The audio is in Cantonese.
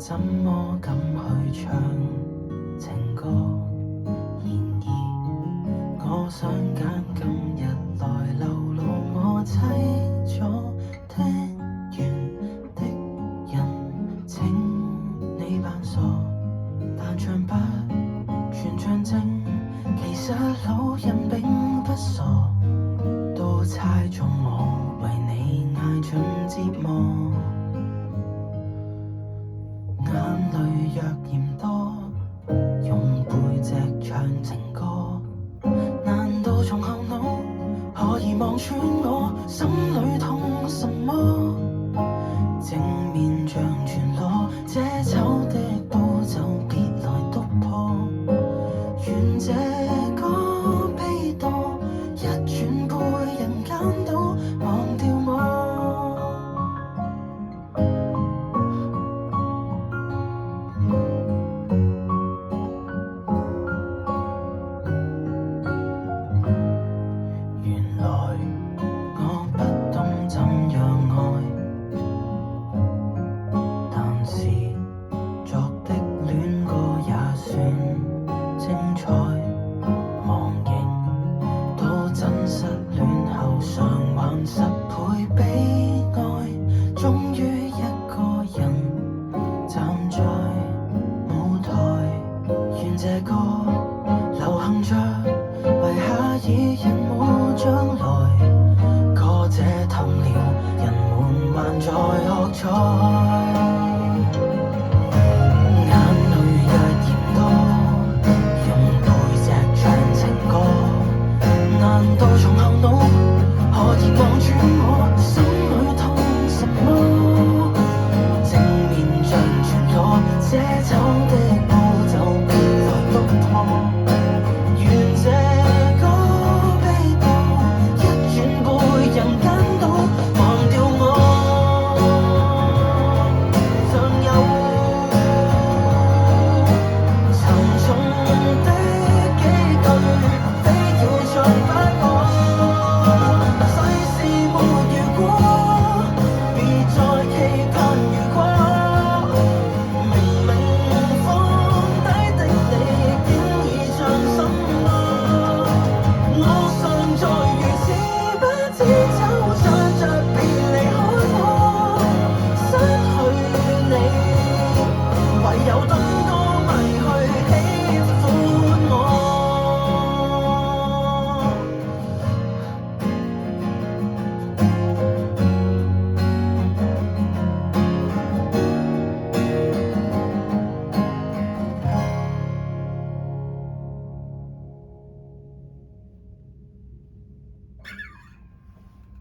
怎麼敢去唱情歌？然而，我想揀今日來流露我凄楚聽完的人，請你扮傻，但唱不全像真。其實老人並不傻，都猜中我為你捱盡折磨。眼淚若嫌多，用背脊唱情歌，難道從後腦可以望穿我心裏痛什麼？正面像全裸，這醜的步驟別來督破。願這個悲多，一轉背人間都忘掉我。原來我不懂怎樣愛，但是作的戀歌也算精彩。忘形到真失戀後償還10倍悲哀，終於一個人站在舞台。願這歌流行着，為下一人冇將來。歌者氹了人們還在喝彩。